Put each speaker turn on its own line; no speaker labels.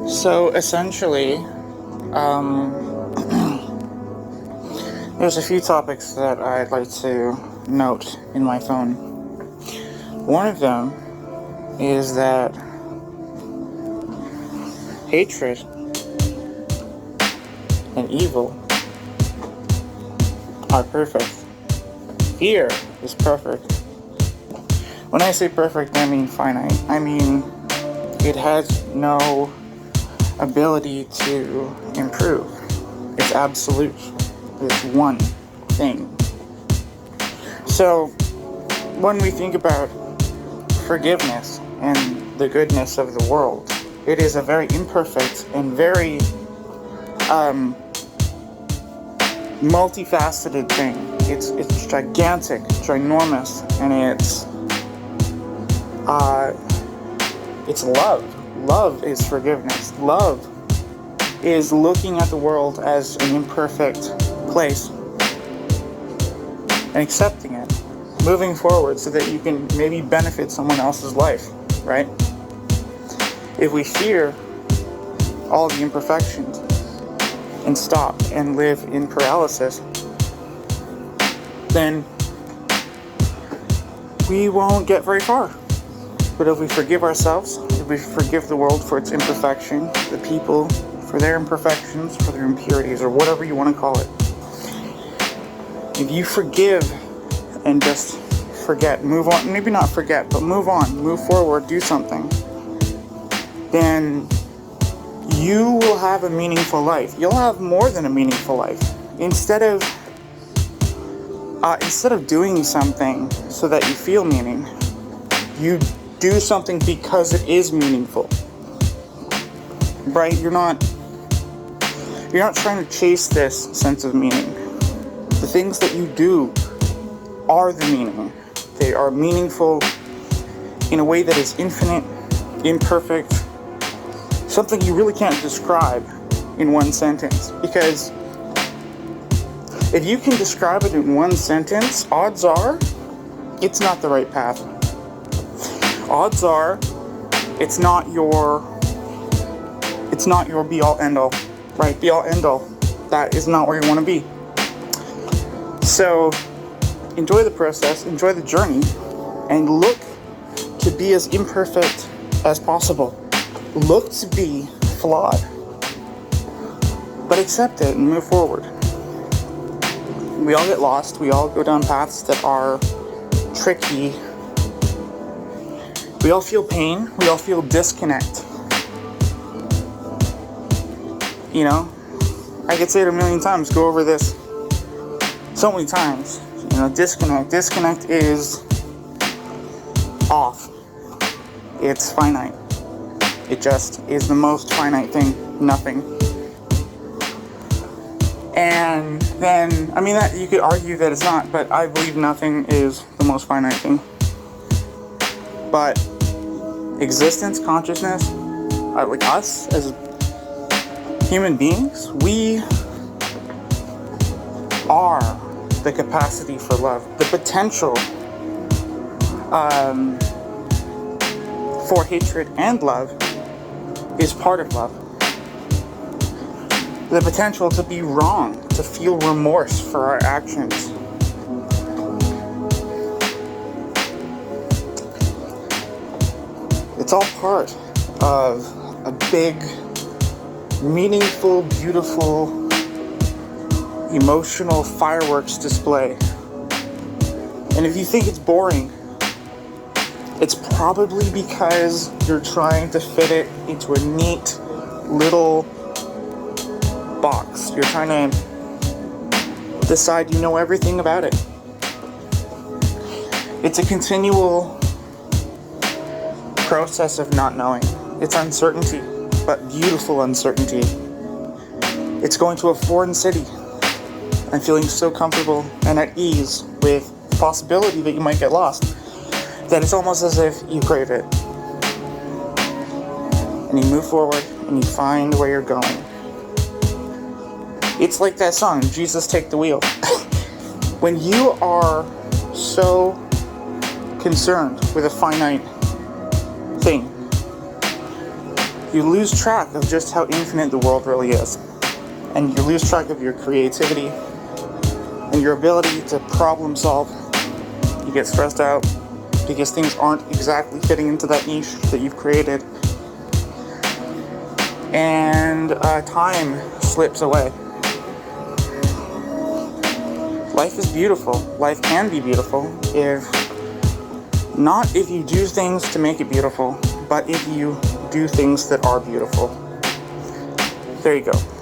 So essentially, there's a few topics that I'd like to note in my phone. One of them is that hatred and evil are perfect. Fear is perfect. When I say perfect, I mean finite. I mean, it has no ability to improve. It's absolute. It's one thing. So, when we think about forgiveness and the goodness of the world, it is a very imperfect and very multifaceted thing. It's gigantic, ginormous, and it's love. Love is forgiveness. Love is looking at the world as an imperfect place and accepting it, moving forward so that you can maybe benefit someone else's life, right? If we fear all the imperfections and stop and live in paralysis, then we won't get very far. But if we forgive ourselves, if we forgive the world for its imperfection, the people for their imperfections, for their impurities, or whatever you want to call it, if you forgive and just forget, move on, maybe not forget, but move on, move forward, do something, then you will have a meaningful life. You'll have more than a meaningful life. Instead of doing something so that you feel meaning, you do something because it is meaningful, right? You're not trying to chase this sense of meaning. The things that you do are the meaning. They are meaningful in a way that is infinite, imperfect, something you really can't describe in one sentence. Because if you can describe it in one sentence, odds are it's not the right path. Odds are it's not your be-all end-all, right? Be-all end-all. That is not where you want to be. So enjoy the process, enjoy the journey, and look to be as imperfect as possible. Look to be flawed, but accept it and move forward. We all get lost. We all go down paths that are tricky. We all feel pain. We all feel disconnect. You know, I could say it a million times, go over this so many times. You know, disconnect. Disconnect is off. It's finite. It just is the most finite thing. Nothing. And then, I mean, that you could argue that it's not, but I believe nothing is the most finite thing. But existence, consciousness, like us as human beings, we are the capacity for love, the potential for hatred and love is part of love. The potential to be wrong, to feel remorse for our actions. It's all part of a big, meaningful, beautiful, emotional fireworks display. And if you think it's boring, it's probably because you're trying to fit it into a neat little box. You're trying to decide you know everything about it. It's a continual process of not knowing. It's uncertainty, but beautiful uncertainty. It's going to a foreign city and feeling so comfortable and at ease with the possibility that you might get lost that it's almost as if you crave it. And you move forward and you find where you're going. It's like that song, Jesus Take the Wheel. When you are so concerned with a finite thing, you lose track of just how infinite the world really is. And you lose track of your creativity and your ability to problem solve. You get stressed out because things aren't exactly fitting into that niche that you've created. And time slips away. Life is beautiful. Life can be beautiful not if you do things to make it beautiful, but if you do things that are beautiful. There you go.